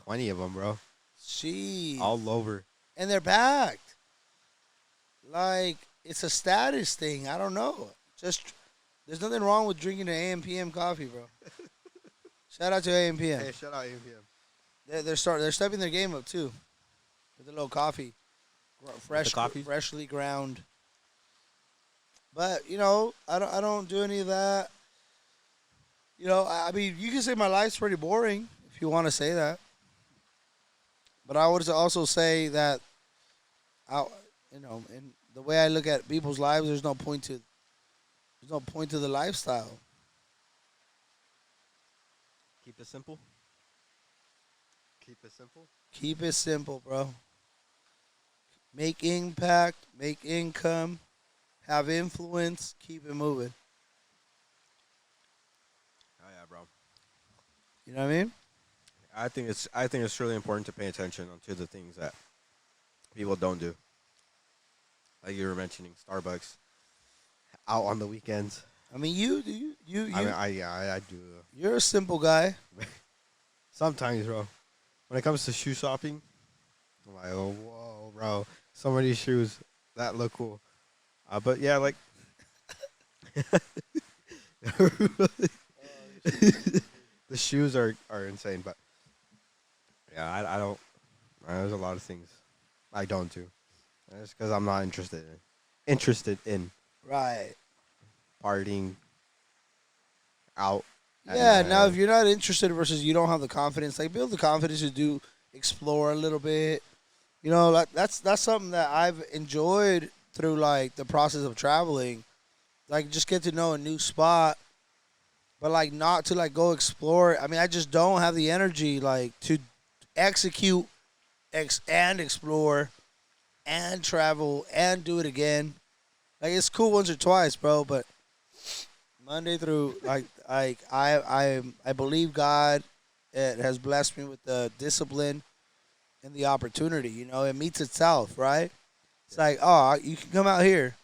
20 of them, bro. Jeez. All over. And they're packed. Like, it's a status thing. I don't know. Just, there's nothing wrong with drinking an AM PM coffee, bro. Shout out to AM PM. Hey, shout out AMPM. They're stepping their game up too, with the little coffee, freshly ground. But I don't do any of that. I mean, you can say my life's pretty boring if you want to say that. But I would also say that, in the way I look at people's lives, there's no point to the lifestyle. Keep it simple. Keep it simple. Keep it simple, bro. Make impact, make income, have influence, keep it moving. Oh yeah, bro. You know what I mean? I think it's really important to pay attention to the things that people don't do. Like you were mentioning, Starbucks out on the weekends. I mean, you. I do. You're a simple guy. Sometimes, bro. When it comes to shoe shopping, I'm like, oh, whoa, bro. Some of these shoes that look cool. But yeah, like. The shoes are insane, but yeah, I don't. There's a lot of things I don't do. It's because I'm not interested in Right. partying out. Yeah. Now, if you're not interested versus you don't have the confidence, like build the confidence to do explore a little bit. Like that's something that I've enjoyed through like the process of traveling. Like just get to know a new spot, but like not to like go explore. I mean, I just don't have the energy like to execute and explore and travel and do it again. Like it's cool once or twice, bro, but Monday through I believe God has blessed me with the discipline and the opportunity. It meets itself, right? It's like, oh, you can come out here.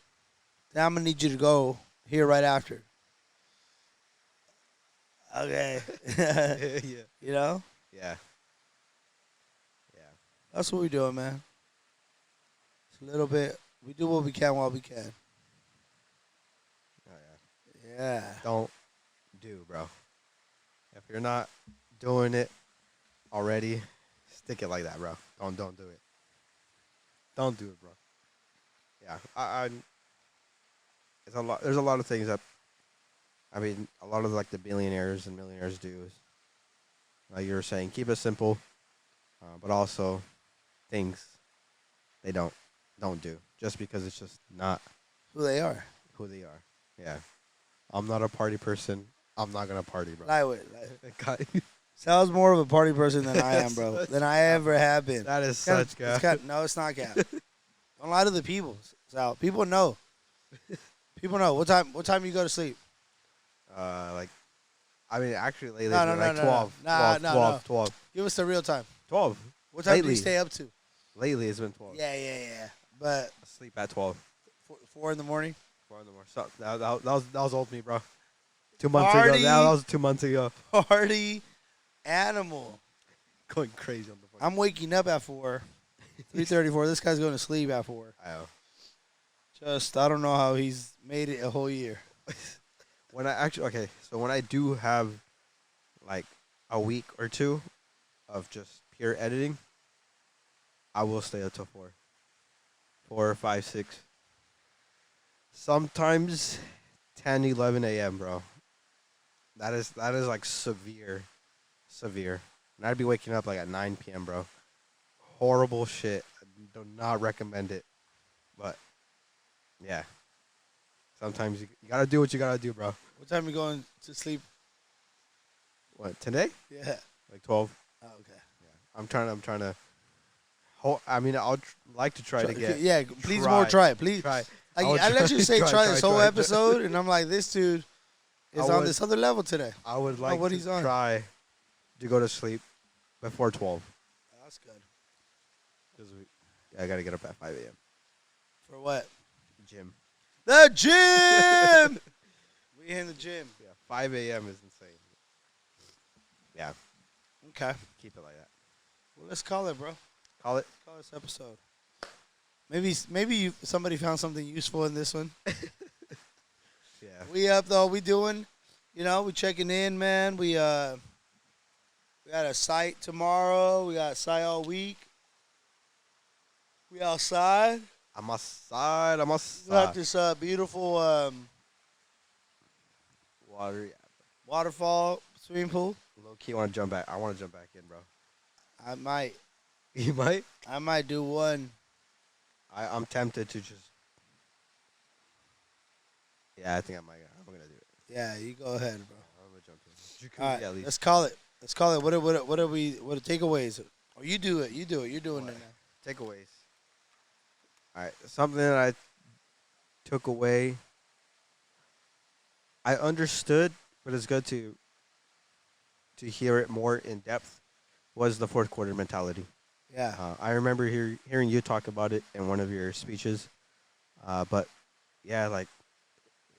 Then I'm gonna need you to go here right after. Okay. Yeah. Yeah. Yeah. That's what we're doing, man. It's a little bit. We do what we can while we can. Oh, yeah. Yeah. Don't do, bro. If you're not doing it already, stick it like that, bro. Don't do it. Don't do it, bro. Yeah, I it's a lot. There's a lot of things that, I mean, a lot of like the billionaires and millionaires do is, like you were saying, keep it simple, but also things they don't do just because it's just not Who they are. who they are. Yeah, I'm not a party person. I'm not gonna party, bro. Lie with it. God, Sal's more of a party person than I am, bro. Than I ever have been. that is It's such kinda- no, it's not cap. Don't lie to the people, Sal. People know. People know. What time you go to sleep? like, I mean, actually, lately, No, it's been no, like no, 12, no. Nah, 12, no, 12, no. 12, Give us the real time. 12. What time do Lately. you stay up to? Lately, it's been 12. Yeah. But I sleep at 12. 4 in the morning? 4 in the morning. So, that was old me, bro. 2 months ago. Party. That was 2 months ago. Party animal. Going crazy on the phone. I'm waking up at 4. 3:34. This guy's going to sleep at 4. I know. I don't know how he's made it a whole year. When I actually, okay, so when I do have like a week or two of just pure editing, I will stay up till 4. 4, 5, 6. Sometimes 10, 11 a.m., bro. That is like severe. And I'd be waking up like at 9 p.m., bro. Horrible shit. I do not recommend it. But Yeah. Sometimes you gotta do what you gotta do, bro. What time you going to sleep? What today? Yeah. Like 12. Oh, okay. I'm trying to. I mean, like to try to get. Yeah, please more try, please. Try. I let you say try this whole try. episode, and I'm like, this dude is on this other level today. I would like what to he's on. try to go to sleep before 12. That's good. Because I gotta get up at 5 a.m. For what? Gym. The gym. We in the gym. Yeah, 5 a.m. is insane. Yeah, Okay. keep it like that. Well, let's call it, bro. Call it. Call this episode. Maybe somebody found something useful in this one. Yeah. We up though. We doing. We checking in, man. We got a site tomorrow. We got a site all week. We outside. I'm outside. We got this beautiful Water. Yeah. waterfall swimming pool. Low key, want to jump back. I want to jump back in, bro. I might You might. do one. I'm tempted to just. Yeah, I think I'm gonna do it. Yeah, you go ahead, bro. I'm gonna jump in. Jacuzzi All right, at least. let's call it. What are the takeaways? Oh, you do it. You're doing it now. Takeaways. All right, something that I took away. I understood, but it's good to hear it more in depth. Was the fourth quarter mentality? Yeah. I remember hearing you talk about it in one of your speeches, but yeah, like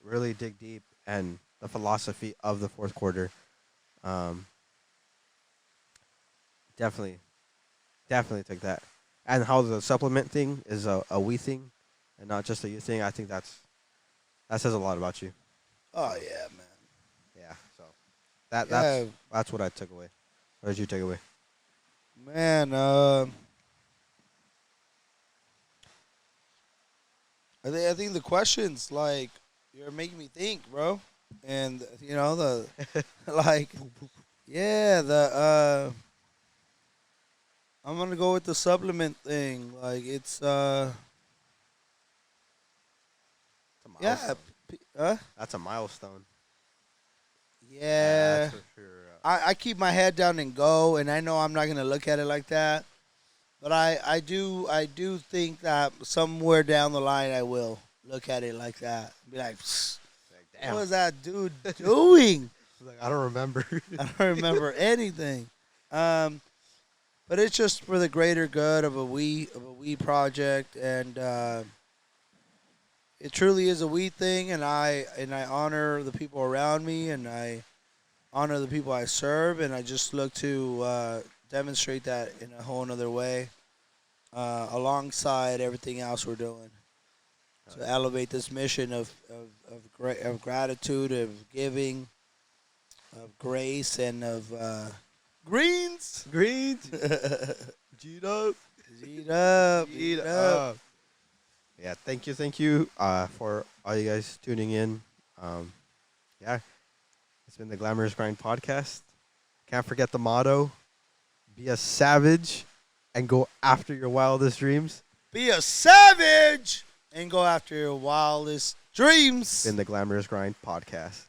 really dig deep and the philosophy of the fourth quarter. Definitely took that, and how the supplement thing is a we thing, and not just a you thing. I think that says a lot about you. Oh yeah, man. Yeah, so Yeah. that's what I took away. What did you take away? Man, I think the questions like you're making me think, bro, and the like, yeah, I'm gonna go with the supplement thing. Like it's It's a yeah, milestone. That's a milestone. yeah. That's for sure. I keep my head down and go, and I know I'm not gonna look at it like that, but I do think that somewhere down the line I will look at it like that. Be like, "Psst, Like, damn. what was that dude doing? Like, I don't remember. I don't remember anything. But it's just for the greater good of a we project, and it truly is a we thing, and I honor the people around me, and I honor the people I serve, and I just look to demonstrate that in a whole nother way, alongside everything else we're doing, to elevate this mission of gratitude, of giving, of grace, and of greens. G'd up. Eat up. Eat up. Yeah, thank you for all you guys tuning in. Yeah, it's been the Glamorous Grind podcast. Can't forget the motto: be a savage and go after your wildest dreams. Be a savage and go after your wildest dreams. It's been the Glamorous Grind podcast.